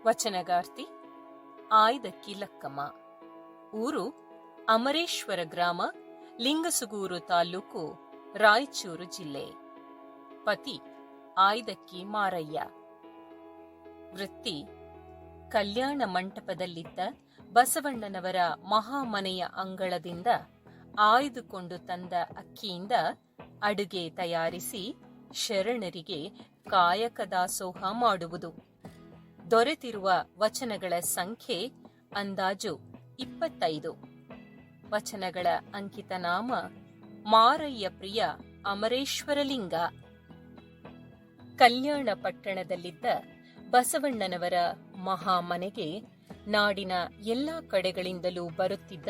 ವಚನಗಾರ್ತಿ ಆಯ್ದಕ್ಕಿ ಲಕ್ಕಮ್ಮ. ಊರು ಅಮರೇಶ್ವರ ಗ್ರಾಮ, ಲಿಂಗಸುಗೂರು ತಾಲೂಕು, ರಾಯಚೂರು ಜಿಲ್ಲೆ. ಪತಿ ಆಯ್ದಕ್ಕಿ ಮಾರಯ್ಯ. ವೃತ್ತಿ ಕಲ್ಯಾಣ ಮಂಟಪದಲ್ಲಿದ್ದ ಬಸವಣ್ಣನವರ ಮಹಾಮನೆಯ ಅಂಗಳದಿಂದ ಆಯ್ದುಕೊಂಡು ತಂದ ಅಕ್ಕಿಯಿಂದ ಅಡುಗೆ ತಯಾರಿಸಿ ಶರಣರಿಗೆ ಕಾಯಕ ದಾಸೋಹ ಮಾಡುವುದು. ದೊರೆತಿರುವ ವಚನಗಳ ಸಂಖ್ಯೆ ಅಂದಾಜು 25. ವಚನಗಳ ಅಂಕಿತ ನಾಮ ಮಾರಯ್ಯ ಪ್ರಿಯ ಅಮರೇಶ್ವರಲಿಂಗ. ಕಲ್ಯಾಣ ಪಟ್ಟಣದಲ್ಲಿದ್ದ ಬಸವಣ್ಣನವರ ಮಹಾಮನೆಗೆ ನಾಡಿನ ಎಲ್ಲ ಕಡೆಗಳಿಂದಲೂ ಬರುತ್ತಿದ್ದ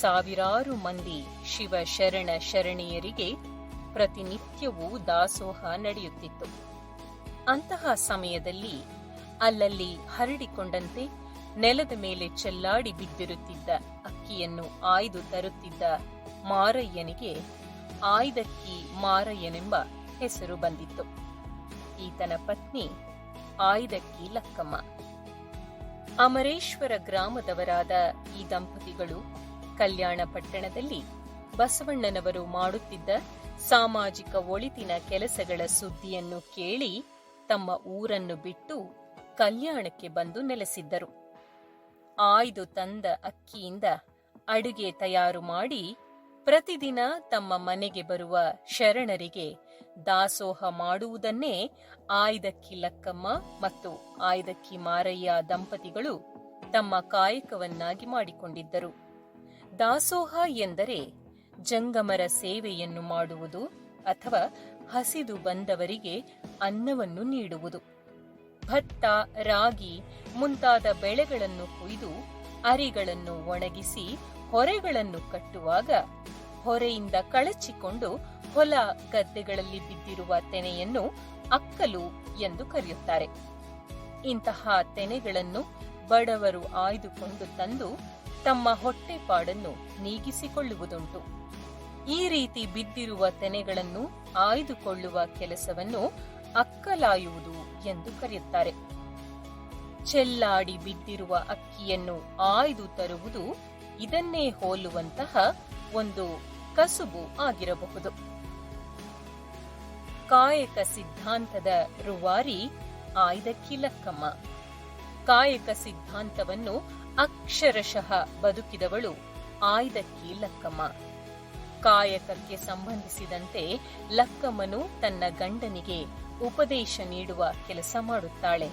ಸಾವಿರಾರು ಮಂದಿ ಶಿವ ಶರಣ ಶರಣೆಯರಿಗೆ ಪ್ರತಿನಿತ್ಯವೂ ದಾಸೋಹ ನಡೆಯುತ್ತಿತ್ತು. ಅಂತಹ ಸಮಯದಲ್ಲಿ ಅಲ್ಲಲ್ಲಿ ಹರಡಿಕೊಂಡಂತೆ ನೆಲದ ಮೇಲೆ ಚೆಲ್ಲಾಡಿ ಬಿದ್ದಿರುತ್ತಿದ್ದ ಅಕ್ಕಿಯನ್ನು ಆಯ್ದು ತರುತ್ತಿದ್ದ ಮಾರಯ್ಯನಿಗೆ ಆಯ್ದಕ್ಕಿ ಮಾರಯ್ಯನೆಂಬ ಹೆಸರು ಬಂದಿತ್ತು. ಈತನ ಪತ್ನಿ ಆಯ್ದಕ್ಕಿ ಲಕ್ಕಮ್ಮ. ಅಮರೇಶ್ವರ ಗ್ರಾಮದವರಾದ ಈ ದಂಪತಿಗಳು ಕಲ್ಯಾಣ ಪಟ್ಟಣದಲ್ಲಿ ಬಸವಣ್ಣನವರು ಮಾಡುತ್ತಿದ್ದ ಸಾಮಾಜಿಕ ಒಳಿತಿನ ಕೆಲಸಗಳ ಸುದ್ದಿಯನ್ನು ಕೇಳಿ ತಮ್ಮ ಊರನ್ನು ಬಿಟ್ಟು ಕಲ್ಯಾಣಕ್ಕೆ ಬಂದು ನೆಲೆಸಿದ್ದರು. ಆಯ್ದು ತಂದ ಅಕ್ಕಿಯಿಂದ ಅಡುಗೆ ತಯಾರು ಮಾಡಿ ಪ್ರತಿದಿನ ತಮ್ಮ ಮನೆಗೆ ಬರುವ ಶರಣರಿಗೆ ದಾಸೋಹ ಮಾಡುವುದನ್ನೇ ಆಯ್ದಕ್ಕಿ ಲಕ್ಕಮ್ಮ ಮತ್ತು ಆಯ್ದಕ್ಕಿ ಮಾರಯ್ಯ ದಂಪತಿಗಳು ತಮ್ಮ ಕಾಯಕವನ್ನಾಗಿ ಮಾಡಿಕೊಂಡಿದ್ದರು. ದಾಸೋಹ ಎಂದರೆ ಜಂಗಮರ ಸೇವೆಯನ್ನು ಮಾಡುವುದು ಅಥವಾ ಹಸಿದು ಬಂದವರಿಗೆ ಅನ್ನವನ್ನು ನೀಡುವುದು. ಭತ್ತ, ರಾಗಿ ಮುಂತಾದ ಬೆಳೆಗಳನ್ನು ಕೊಯ್ದು ಅರಿಗಳನ್ನು ಒಣಗಿಸಿ ಹೊರೆಗಳನ್ನು ಕಟ್ಟುವಾಗ ಹೊರೆಯಿಂದ ಕಳಚಿಕೊಂಡು ಹೊಲ ಗದ್ದೆಗಳಲ್ಲಿ ಬಿದ್ದಿರುವ ತೆನೆಯನ್ನು ಅಕ್ಕಲು ಎಂದು ಕರೆಯುತ್ತಾರೆ. ಇಂತಹ ತೆನೆಗಳನ್ನು ಬಡವರು ಆಯ್ದುಕೊಂಡು ತಂದು ತಮ್ಮ ಹೊಟ್ಟೆಪಾಡನ್ನು ನೀಗಿಸಿಕೊಳ್ಳುವುದುಂಟು. ಈ ರೀತಿ ಬಿದ್ದಿರುವ ತೆನೆಗಳನ್ನು ಆಯ್ದುಕೊಳ್ಳುವ ಕೆಲಸವನ್ನು ಅಕ್ಕಲಾಯುವುದು ಎಂದು ಕರೆಯುತ್ತಾರೆ. ಚೆಲ್ಲಾಡಿ ಬಿದ್ದಿರುವ ಅಕ್ಕಿಯನ್ನು ಆಯ್ದು ತರುವುದು ಇದನ್ನೇ ಹೋಲುವಂತಹ ಒಂದು ಕಸುಬು ಆಗಿರಬಹುದು. ಕಾಯಕ ಸಿದ್ಧಾಂತದ ರೂವಾರಿ ಆಯ್ದಕ್ಕಿ ಲಕ್ಕಮ್ಮ. ಕಾಯಕ ಸಿದ್ಧಾಂತವನ್ನು ಅಕ್ಷರಶಃ ಬದುಕಿದವಳು ಆಯ್ದಕ್ಕಿ ಲಕ್ಕಮ್ಮ. ಕಾಯಕಕ್ಕೆ ಸಂಬಂಧಿಸಿದಂತೆ ಲಕ್ಕಮ್ಮನು ತನ್ನ ಗಂಡನಿಗೆ ಉಪದೇಶ ನೀಡುವ ಕೆಲಸ ಮಾಡುತ್ತಾಳೆ.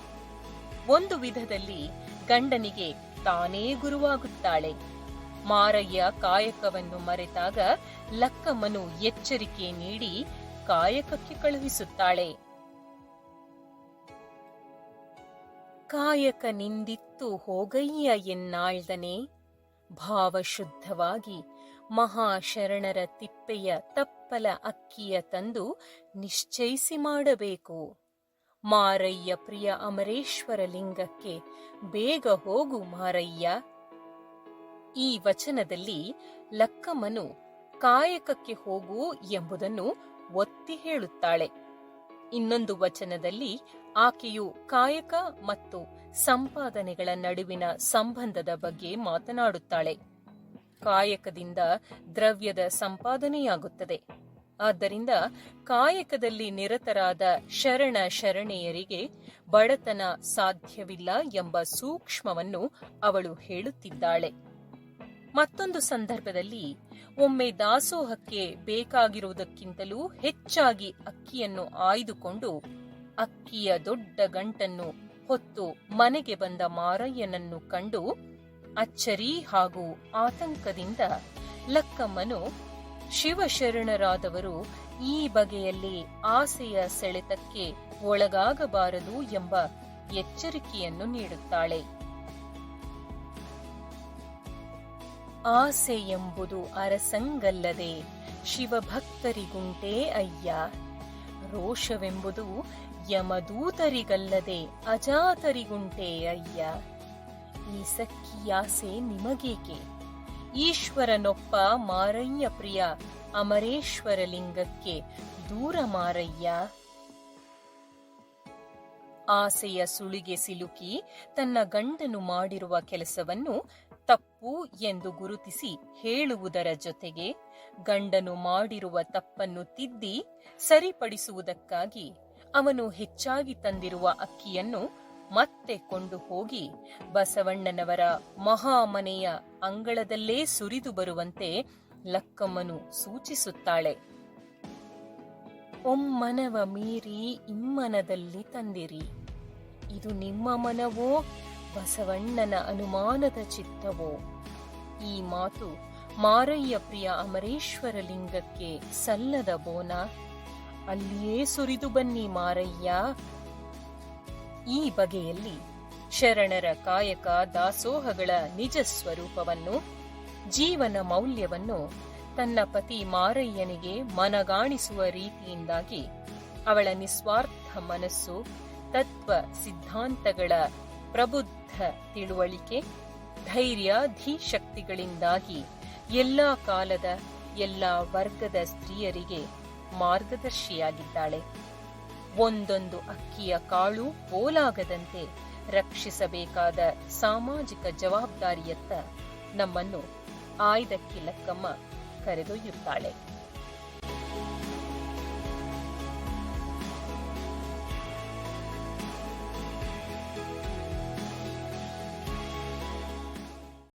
ಒಂದು ವಿಧದಲ್ಲಿ ಗಂಡನಿಗೆ ತಾನೇ ಗುರುವಾಗುತ್ತಾಳೆ. ಮಾರಯ್ಯ ಕಾಯಕವನ್ನು ಮರೆತಾಗ ಲಕ್ಕಮ್ಮನು ಎಚ್ಚರಿಕೆ ನೀಡಿ ಕಾಯಕಕ್ಕೆ ಕಳುಹಿಸುತ್ತಾಳೆ. ಕಾಯಕ ನಿಂದಿತ್ತು ಹೋಗಯ್ಯ ಎನ್ನಾಳ್ದನೆ, ಭಾವಶುದ್ಧವಾಗಿ ಮಹಾಶರಣರ ತಿಪ್ಪೆಯ ತಪ್ಪಲ ಅಕ್ಕಿಯ ತಂದು ನಿಶ್ಚಯಿಸಿ ಮಾಡಬೇಕು. ಮಾರಯ್ಯ ಪ್ರಿಯ ಅಮರೇಶ್ವರ ಲಿಂಗಕ್ಕೆ ಬೇಗ ಹೋಗು ಮಾರಯ್ಯ. ಈ ವಚನದಲ್ಲಿ ಲಕ್ಕಮ್ಮನು ಕಾಯಕಕ್ಕೆ ಹೋಗು ಎಂಬುದನ್ನು ಒತ್ತಿ ಹೇಳುತ್ತಾಳೆ. ಇನ್ನೊಂದು ವಚನದಲ್ಲಿ ಆಕೆಯು ಕಾಯಕ ಮತ್ತು ಸಂಪಾದನೆಗಳ ನಡುವಿನ ಸಂಬಂಧದ ಬಗ್ಗೆ ಮಾತನಾಡುತ್ತಾಳೆ. ಕಾಯಕದಿಂದ ದ್ರವ್ಯದ ಸಂಪಾದನೆಯಾಗುತ್ತದೆ. ಆದ್ದರಿಂದ ಕಾಯಕದಲ್ಲಿ ನಿರತರಾದ ಶರಣ ಶರಣೆಯರಿಗೆ ಬಡತನ ಸಾಧ್ಯವಿಲ್ಲ ಎಂಬ ಸೂಕ್ಷ್ಮವನ್ನು ಅವಳು ಹೇಳುತ್ತಿದ್ದಾಳೆ. ಮತ್ತೊಂದು ಸಂದರ್ಭದಲ್ಲಿ ಒಮ್ಮೆ ದಾಸೋಹಕ್ಕೆ ಬೇಕಾಗಿರುವುದಕ್ಕಿಂತಲೂ ಹೆಚ್ಚಾಗಿ ಅಕ್ಕಿಯನ್ನು ಆಯ್ದುಕೊಂಡು ಅಕ್ಕಿಯ ದೊಡ್ಡ ಗಂಟನ್ನು ಹೊತ್ತು ಮನೆಗೆ ಬಂದ ಮಾರಯ್ಯನನ್ನು ಕಂಡು ಅಚ್ಚರಿ ಹಾಗೂ ಆತಂಕದಿಂದ ಲಕ್ಕಮ್ಮನು ಶಿವಶರಣರಾದವರು ಈ ಬಗೆಯಲ್ಲಿ ಆಸೆಯ ಸೆಳೆತಕ್ಕೆ ಒಳಗಾಗಬಾರದು ಎಂಬ ಎಚ್ಚರಿಕೆಯನ್ನು ನೀಡುತ್ತಾಳೆ. ಆಸೆ ಎಂಬುದು ಅರಸಂಗಲ್ಲದೆ ಶಿವಭಕ್ತರಿಗುಂಟೇ ಅಯ್ಯ, ರೋಷವೆಂಬುದು ಯಮದೂತರಿಗಲ್ಲದೆ ಅಜಾತರಿಗುಂಟೇ ಅಯ್ಯ. ಈ ಸಖಿಯಾಸೆ ನಿಮಗೇಕೆ? ಈಶ್ವರನೊಪ್ಪ ಮಾರಯ್ಯ ಪ್ರಿಯ ಅಮರೇಶ್ವರ ಲಿಂಗಕ್ಕೆ ದೂರ ಮಾರಯ್ಯ. ಆಸೆಯ ಸುಳಿಗೆ ಸಿಲುಕಿ ತನ್ನ ಗಂಡನು ಮಾಡಿರುವ ಕೆಲಸವನ್ನು ತಪ್ಪು ಎಂದು ಗುರುತಿಸಿ ಹೇಳುವುದರ ಜೊತೆಗೆ ಗಂಡನು ಮಾಡಿರುವ ತಪ್ಪನ್ನು ತಿದ್ದಿ ಸರಿಪಡಿಸುವುದಕ್ಕಾಗಿ ಅವನು ಹೆಚ್ಚಾಗಿ ತಂದಿರುವ ಅಕ್ಕಿಯನ್ನು ಮತ್ತೆ ಕೊಂಡು ಹೋಗಿ ಬಸವಣ್ಣನವರ ಮಹಾಮನೆಯ ಅಂಗಳದಲ್ಲೇ ಸುರಿದು ಬರುವಂತೆ ಲಕ್ಕಮ್ಮನು ಸೂಚಿಸುತ್ತಾಳೆ. ಒಮ್ಮನವ ಮೀರಿ ಇಮ್ಮನದಲ್ಲಿ ತಂದಿರಿ, ಇದು ನಿಮ್ಮ ಮನವೋ ಬಸವಣ್ಣನ ಅನುಮಾನದ ಚಿತ್ತವೋ? ಈ ಮಾತು ಮಾರಯ್ಯ ಪ್ರಿಯ ಅಮರೇಶ್ವರ ಲಿಂಗಕ್ಕೆ ಸಲ್ಲದ ಬೋನ. ಅಲ್ಲಿಯೇ ಸುರಿದು ಬನ್ನಿ ಮಾರಯ್ಯ. ಈ ಬಗೆಯಲ್ಲಿ ಶರಣರ ಕಾಯಕ ದಾಸೋಹಗಳ ನಿಜ ಸ್ವರೂಪವನ್ನು, ಜೀವನ ಮೌಲ್ಯವನ್ನು ತನ್ನ ಪತಿ ಮಾರಯ್ಯನಿಗೆ ಮನಗಾಣಿಸುವ ರೀತಿಯಿಂದಾಗಿ ಅವಳ ನಿಸ್ವಾರ್ಥ ಮನಸ್ಸು, ತತ್ವ ಸಿದ್ಧಾಂತಗಳ ಪ್ರಬುದ್ಧ ತಿಳುವಳಿಕೆ, ಧೈರ್ಯ ಧೀಶಕ್ತಿಗಳಿಂದಾಗಿ ಎಲ್ಲಾ ಕಾಲದ ಎಲ್ಲಾ ವರ್ಗದ ಸ್ತ್ರೀಯರಿಗೆ ಮಾರ್ಗದರ್ಶಿಯಾಗಿದ್ದಾಳೆ. ಒಂದೊಂದು ಅಕ್ಕಿಯ ಕಾಳು ಪೋಲಾಗದಂತೆ ರಕ್ಷಿಸಬೇಕಾದ ಸಾಮಾಜಿಕ ಜವಾಬ್ದಾರಿಯತ್ತ ನಮ್ಮನ್ನು ಆಯ್ದಕ್ಕಿ ಲಕ್ಕಮ್ಮ ಕರೆದೊಯ್ಯುತ್ತಾಳೆ.